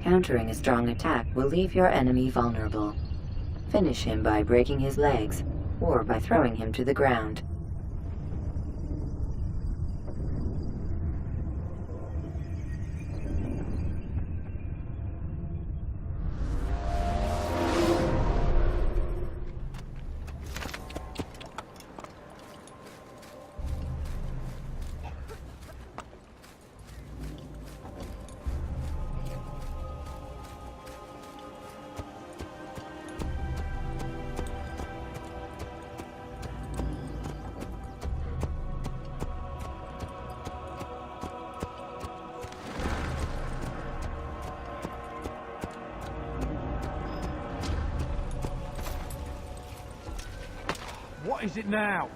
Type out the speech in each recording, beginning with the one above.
Countering a strong attack will leave your enemy vulnerable. Finish him by breaking his legs, or by throwing him to the ground. What is it now?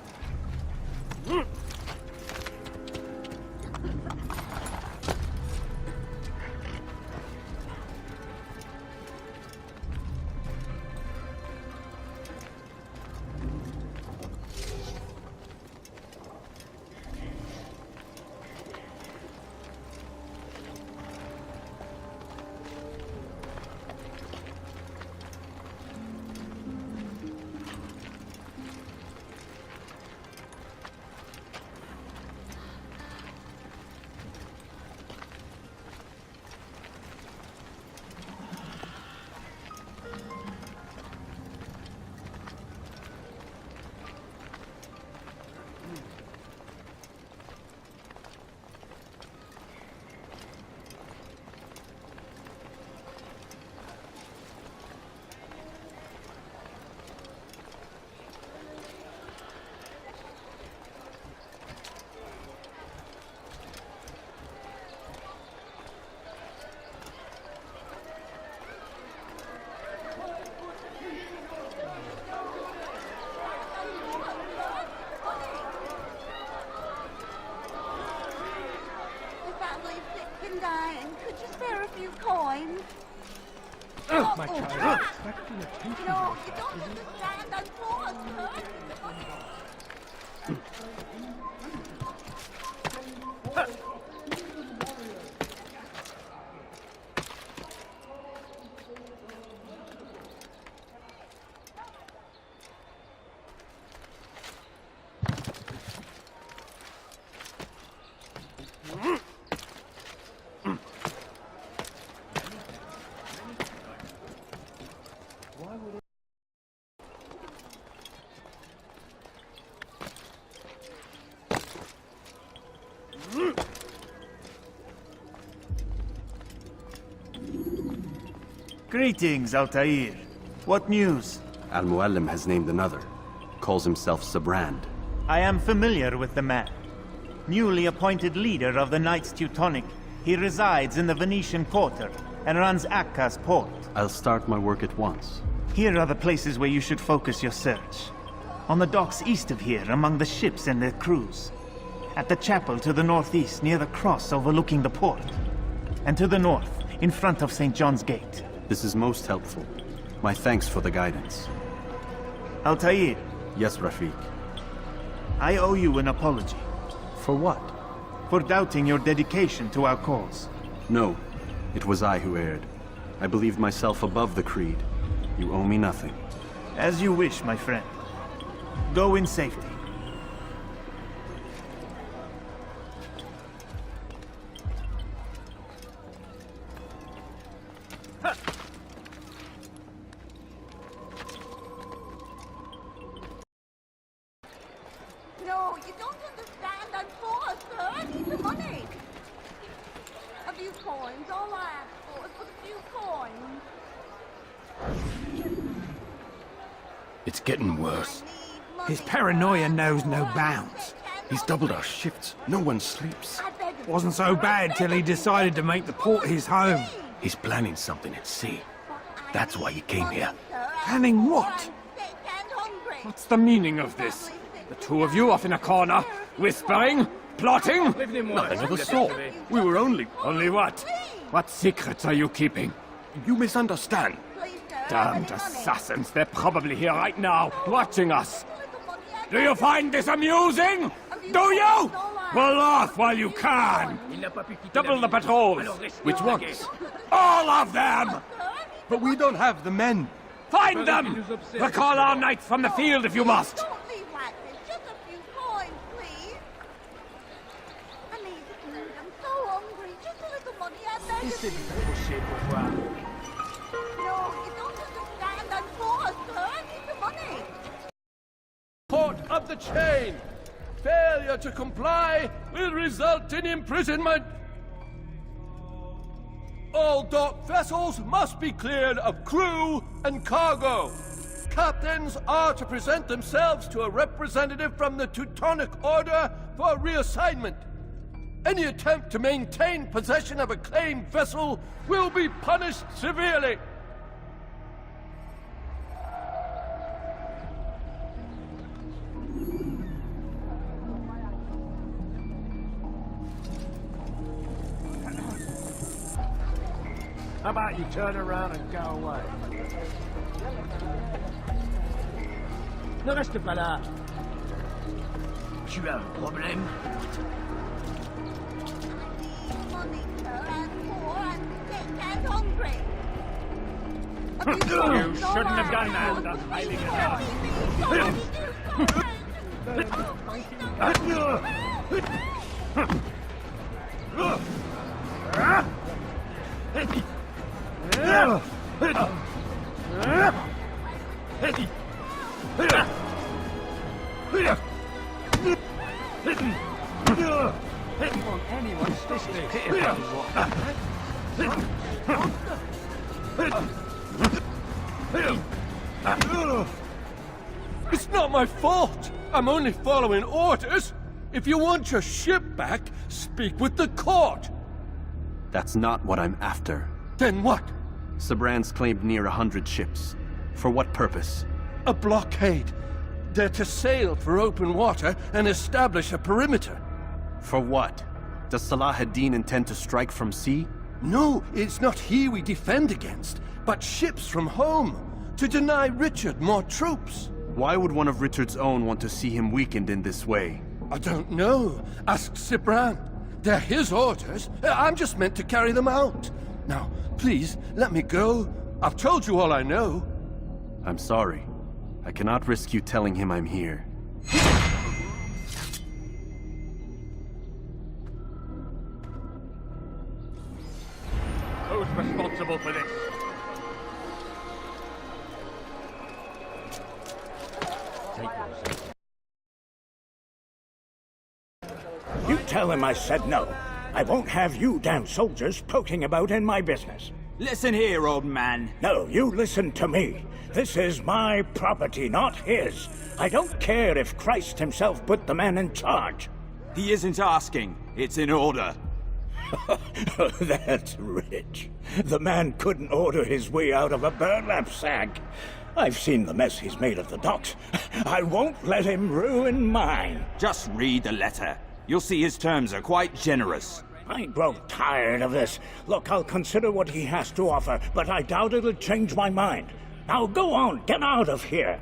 Could you spare a few coins? Oh, my child. Back to your attention. No, you don't understand. I'm poor, sir. Greetings, Altair. What news? Al-Mualim has named another. Calls himself Sabrand. I am familiar with the man. Newly appointed leader of the Knights Teutonic, he resides in the Venetian Quarter and runs Akka's port. I'll start my work at once. Here are the places where you should focus your search. On the docks east of here, among the ships and their crews. At the chapel to the northeast, near the cross overlooking the port. And to the north, in front of St. John's Gate. This is most helpful. My thanks for the guidance. Altair, Yes, Rafiq. I owe you an apology. For what? For doubting your dedication to our cause. No, it was I who erred. I believed myself above the creed. You owe me nothing. As you wish, my friend. Go in safety. No, you don't understand. I'm poor, sir. I need the money. A few coins. All I ask for is but a few coins. It's getting worse. His paranoia knows no bounds. He's doubled our shifts. No one sleeps. Wasn't so bad till he decided to make the port his home. He's planning something at sea. That's why he came here. Planning what? What's the meaning of this? The two of you off in a corner, whispering, plotting? Nothing of the sort. We were only... Only what? What secrets are you keeping? You misunderstand. Damned assassins, they're probably here right now, watching us. Do you find this amusing? Do you? Pull off while you can! Double the patrols! Which ones? All of them! But we don't have the men. Find them! Recall our knights from the field if you must! Don't leave like this. Just a few coins, please. I need to eat. I'm so hungry. Just a little money and then... No, you don't understand. I'm poor, sir. I need the money. Port of the chain. Failure to comply will result in imprisonment. All dock vessels must be cleared of crew and cargo. Captains are to present themselves to a representative from the Teutonic Order for reassignment. Any attempt to maintain possession of a claimed vessel will be punished severely. How about you turn around and go away? Ne reste pas là. Tu as un problème? Money, sir. I'm poor and sick and hungry. You shouldn't have done that. That's highly It's not my fault. I'm only following orders. If you want your ship back, speak with the court. That's not what I'm after. Then what? Sabrand's claimed near 100 ships. For what purpose? A blockade. They're to sail for open water and establish a perimeter. For what? Does Salah ad-Din intend to strike from sea? No, it's not he we defend against, but ships from home, to deny Richard more troops. Why would one of Richard's own want to see him weakened in this way? I don't know. Ask Sibrand. They're his orders. I'm just meant to carry them out. Now, please, let me go. I've told you all I know. I'm sorry. I cannot risk you telling him I'm here. Who's responsible for this? You tell him I said no. I won't have you damn soldiers poking about in my business. Listen here, old man. No, you listen to me. This is my property, not his. I don't care if Christ himself put the man in charge. He isn't asking. It's in order. That's rich. The man couldn't order his way out of a burlap sack. I've seen the mess he's made of the docks. I won't let him ruin mine. Just read the letter. You'll see his terms are quite generous. I grow tired of this. Look, I'll consider what he has to offer, but I doubt it'll change my mind. Now go on, get out of here.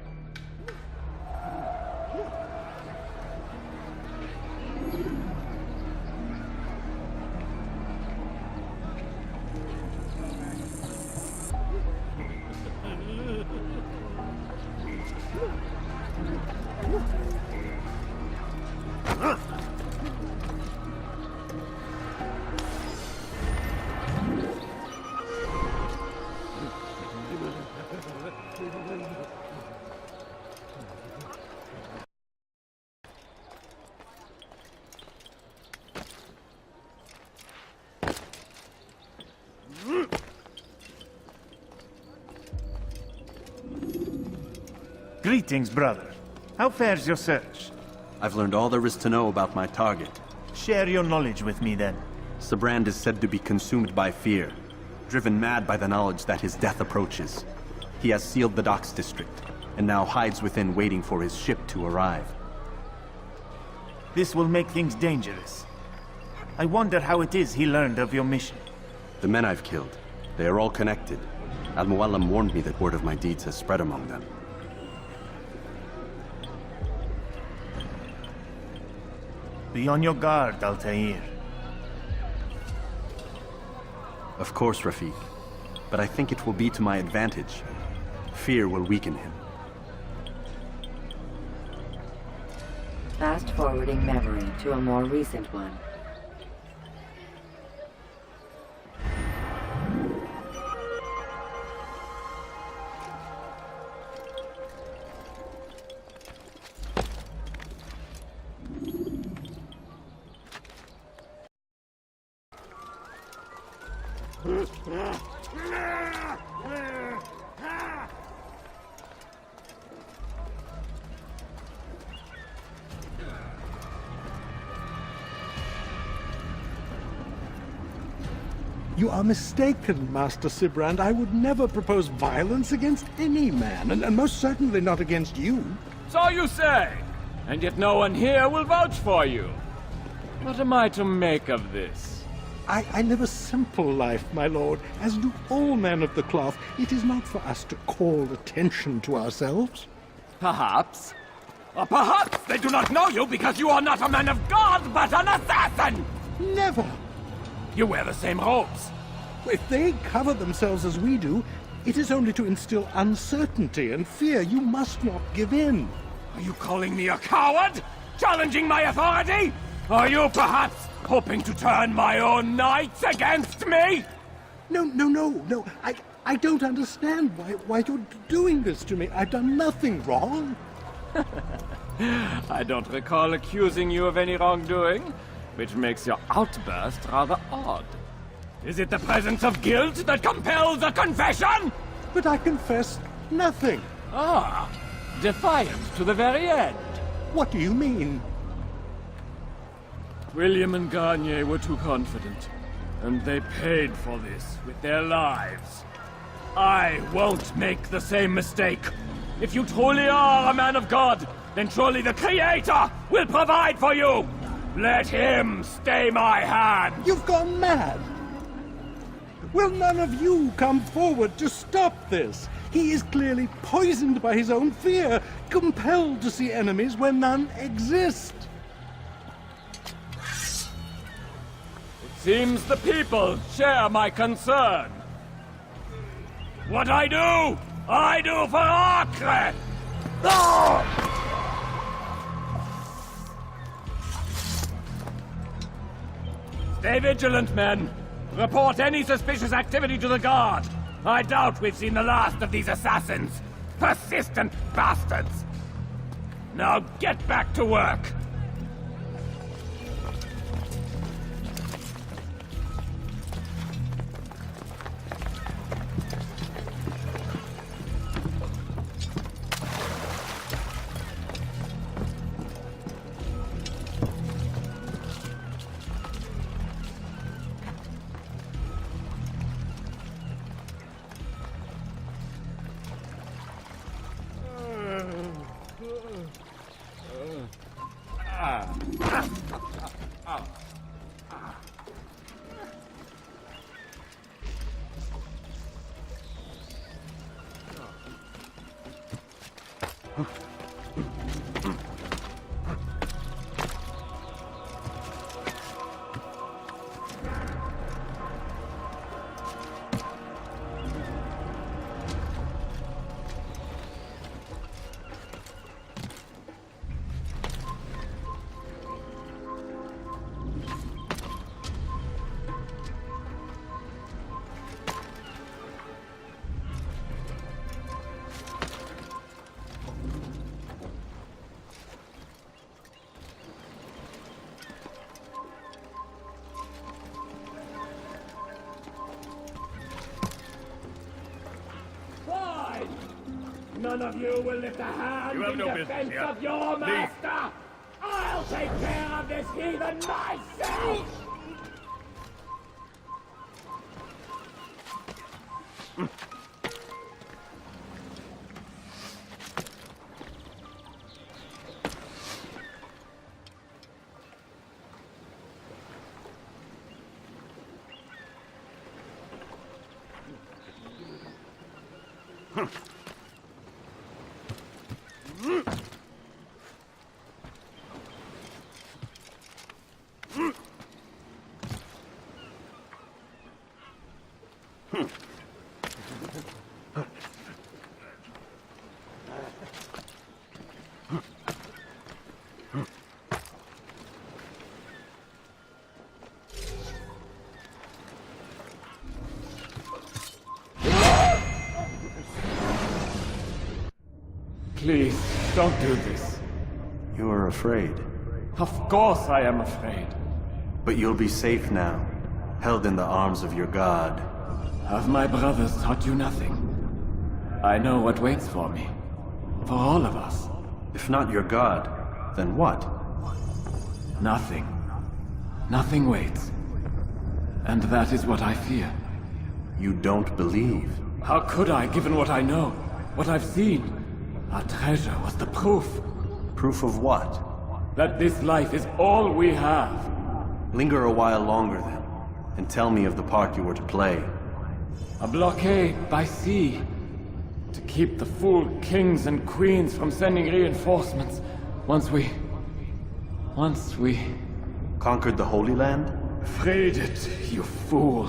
Greetings, brother. How fares your search? I've learned all there is to know about my target. Share your knowledge with me, then. Sibrand is said to be consumed by fear, driven mad by the knowledge that his death approaches. He has sealed the docks district, and now hides within waiting for his ship to arrive. This will make things dangerous. I wonder how it is he learned of your mission. The men I've killed, they are all connected. Al-Mualim warned me that word of my deeds has spread among them. Be on your guard, Altair. Of course, Rafik. But I think it will be to my advantage. Fear will weaken him. Fast forwarding memory to a more recent one. You are mistaken, Master Sibrand. I would never propose violence against any man, and most certainly not against you. So you say, and yet no one here will vouch for you. What am I to make of this? I live a simple life, my lord, as do all men of the cloth. It is not for us to call attention to ourselves. Perhaps. Or perhaps they do not know you because you are not a man of God, but an assassin! Never! You wear the same robes. If they cover themselves as we do, it is only to instill uncertainty and fear. You must not give in. Are you calling me a coward? Challenging my authority? Are you perhaps hoping to turn my own knights against me? No. I don't understand why you're doing this to me. I've done nothing wrong. I don't recall accusing you of any wrongdoing, which makes your outburst rather odd. Is it the presence of guilt that compels a confession? But I confess nothing. Ah, defiant to the very end. What do you mean? William and Garnier were too confident, and they paid for this with their lives. I won't make the same mistake. If you truly are a man of God, then surely the Creator will provide for you! Let him stay my hand! You've gone mad! Will none of you come forward to stop this? He is clearly poisoned by his own fear, compelled to see enemies where none exist. It seems the people share my concern. What I do for Acre! Stay vigilant, men. Report any suspicious activity to the guard. I doubt we've seen the last of these assassins. Persistent bastards. Now get back to work. None of you will lift a hand in defense of your master! I'll take care of this heathen myself! Please, don't do this. You are afraid. Of course I am afraid. But you'll be safe now, held in the arms of your god. Have my brothers taught you nothing? I know what waits for me. For all of us. If not your god, then what? Nothing. Nothing waits. And that is what I fear. You don't believe. How could I, given what I know? What I've seen? Our treasure was the proof. Proof of what? That this life is all we have. Linger a while longer then, and tell me of the part you were to play. A blockade by sea. To keep the fool kings and queens from sending reinforcements. Once we... Conquered the Holy Land? freed it, you fool.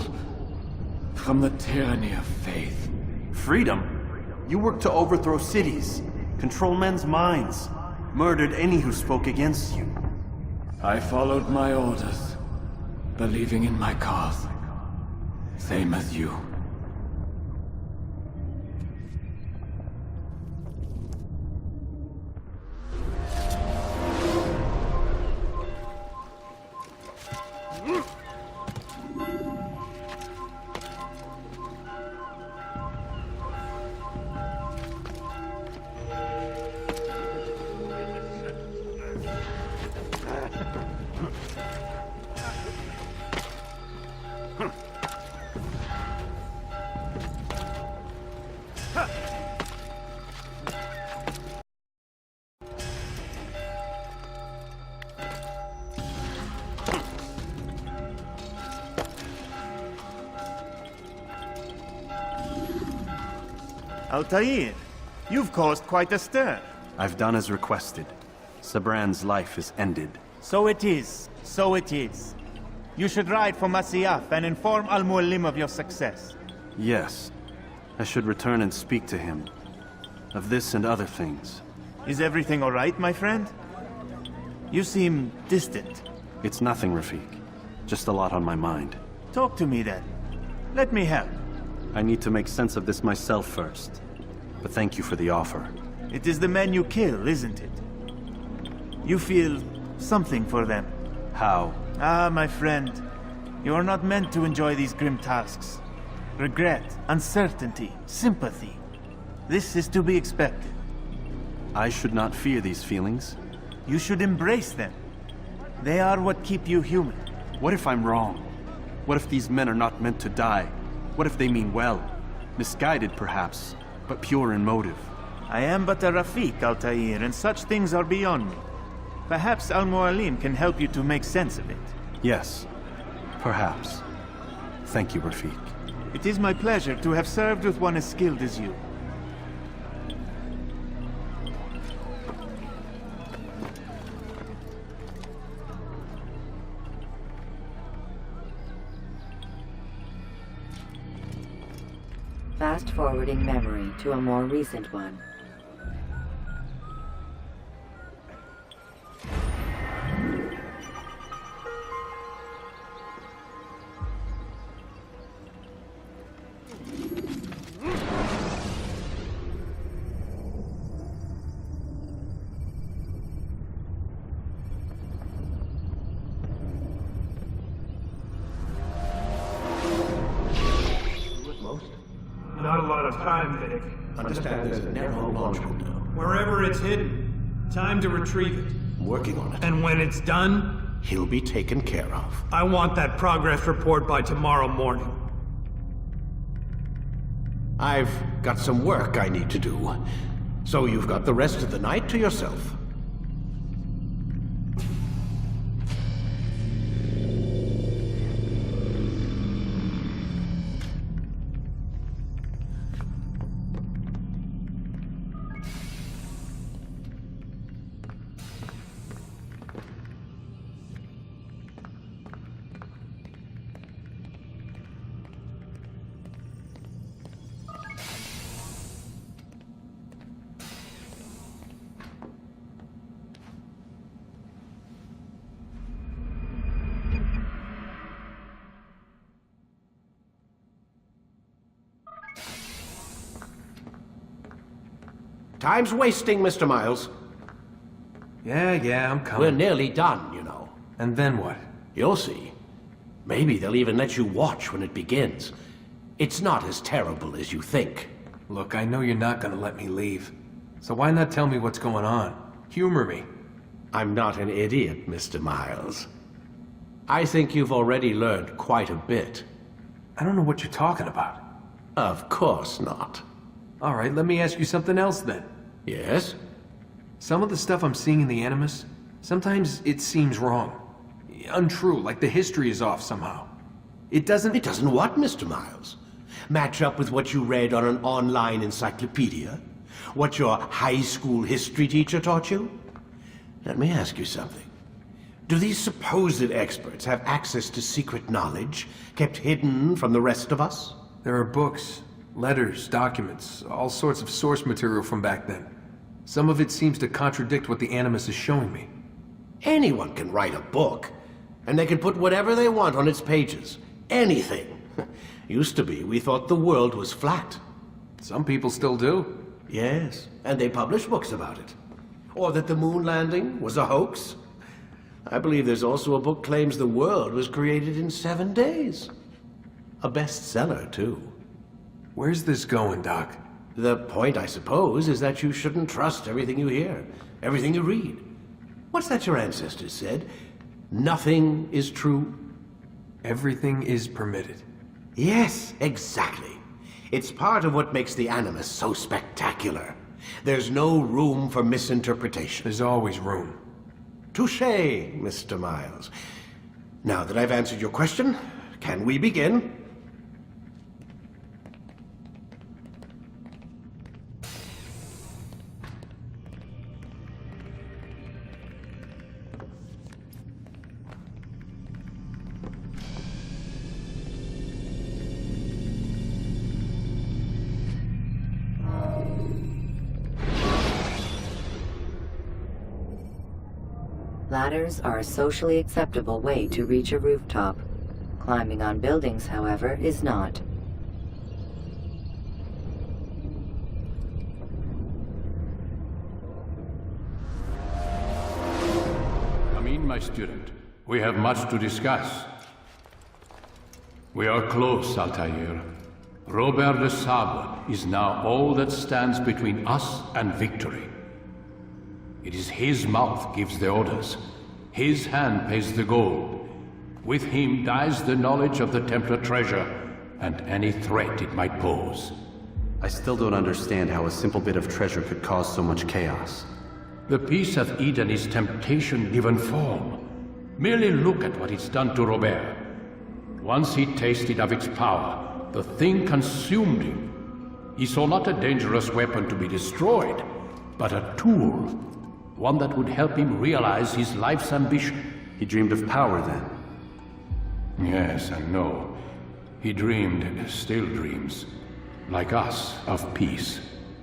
From the tyranny of faith. Freedom? You worked to overthrow cities, control men's minds, murdered any who spoke against you. I followed my orders, believing in my cause. Same as you. Altair, you've caused quite a stir. I've done as requested. Sabran's life is ended. So it is. So it is. You should ride for Masyaf and inform Al-Mualim of your success. Yes. I should return and speak to him. Of this and other things. Is everything all right, my friend? You seem distant. It's nothing, Rafik. Just a lot on my mind. Talk to me then. Let me help. I need to make sense of this myself first. But thank you for the offer. It is the men you kill, isn't it? You feel something for them. How? Ah, my friend. You are not meant to enjoy these grim tasks. Regret, uncertainty, sympathy. This is to be expected. I should not fear these feelings. You should embrace them. They are what keep you human. What if I'm wrong? What if these men are not meant to die? What if they mean well? Misguided, perhaps, but pure in motive. I am but a Rafik, Altair, and such things are beyond me. Perhaps Al-Mualim can help you to make sense of it. Yes, perhaps. Thank you, Rafik. It is my pleasure to have served with one as skilled as you. Fast-forwarding memory to a more recent one. Not a lot of time, Vic. Understand there's a narrow launch window. Wherever it's hidden, time to retrieve it. I'm working on it. And when it's done, He'll be taken care of. I want that progress report by tomorrow morning. I've got some work I need to do. So you've got the rest of the night to yourself. Time's wasting, Mr. Miles. Yeah, I'm coming. We're nearly done, you know. And then what? You'll see. Maybe they'll even let you watch when it begins. It's not as terrible as you think. Look, I know you're not gonna let me leave. So why not tell me what's going on? Humor me. I'm not an idiot, Mr. Miles. I think you've already learned quite a bit. I don't know what you're talking about. Of course not. All right, let me ask you something else then. Yes? Some of the stuff I'm seeing in the Animus, sometimes it seems wrong. Untrue, like the history is off somehow. It doesn't... It doesn't what, Mr. Miles? Match up with what you read on an online encyclopedia? What your high school history teacher taught you? Let me ask you something. Do these supposed experts have access to secret knowledge kept hidden from the rest of us? There are books, letters, documents, all sorts of source material from back then. Some of it seems to contradict what the Animus is showing me. Anyone can write a book, and they can put whatever they want on its pages. Anything. Used to be, we thought the world was flat. Some people still do. Yes, and they publish books about it. Or that the moon landing was a hoax. I believe there's also a book claims the world was created in 7 days. A bestseller, too. Where's this going, Doc? The point, I suppose, is that you shouldn't trust everything you hear, everything you read. What's that your ancestors said? Nothing is true? Everything is permitted. Yes, exactly. It's part of what makes the Animus so spectacular. There's no room for misinterpretation. There's always room. Touché, Mr. Miles. Now that I've answered your question, can we begin? Ladders are a socially acceptable way to reach a rooftop. Climbing on buildings, however, is not. Come in, my student. We have much to discuss. We are close, Altair. Robert de Sable is now all that stands between us and victory. It is his mouth gives the orders. His hand pays the gold. With him dies the knowledge of the Templar treasure and any threat it might pose. I still don't understand how a simple bit of treasure could cause so much chaos. The Peace of Eden is temptation given form. Merely look at what it's done to Robert. Once he tasted of its power, the thing consumed him. He saw not a dangerous weapon to be destroyed, but a tool. One that would help him realize his life's ambition. He dreamed of power then? Yes and no. He dreamed, still dreams, like us, of peace.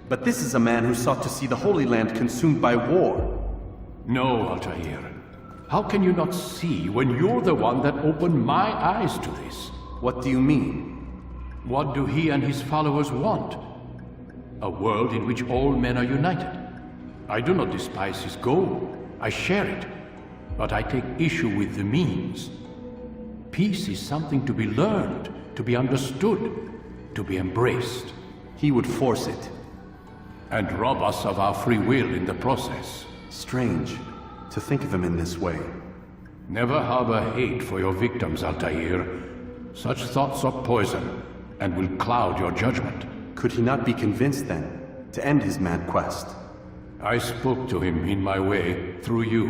But this is a man who sought to see the Holy Land consumed by war. No, Altair. How can you not see when you're the one that opened my eyes to this? What do you mean? What do he and his followers want? A world in which all men are united. I do not despise his goal. I share it. But I take issue with the means. Peace is something to be learned, to be understood, to be embraced. He would force it. And rob us of our free will in the process. Strange, to think of him in this way. Never harbor hate for your victims, Altair. Such thoughts are poison, and will cloud your judgment. Could he not be convinced, then, to end his mad quest? I spoke to him in my way, through you.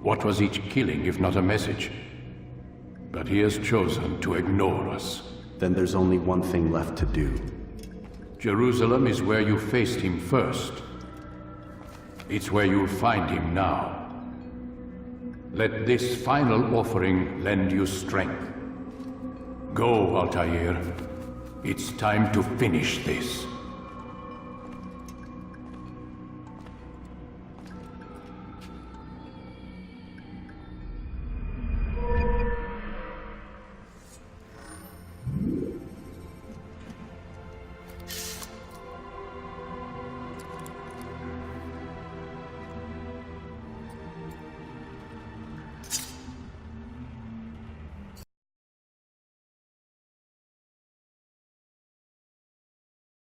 What was each killing if not a message? But he has chosen to ignore us. Then there's only one thing left to do. Jerusalem is where you faced him first. It's where you'll find him now. Let this final offering lend you strength. Go, Altair. It's time to finish this.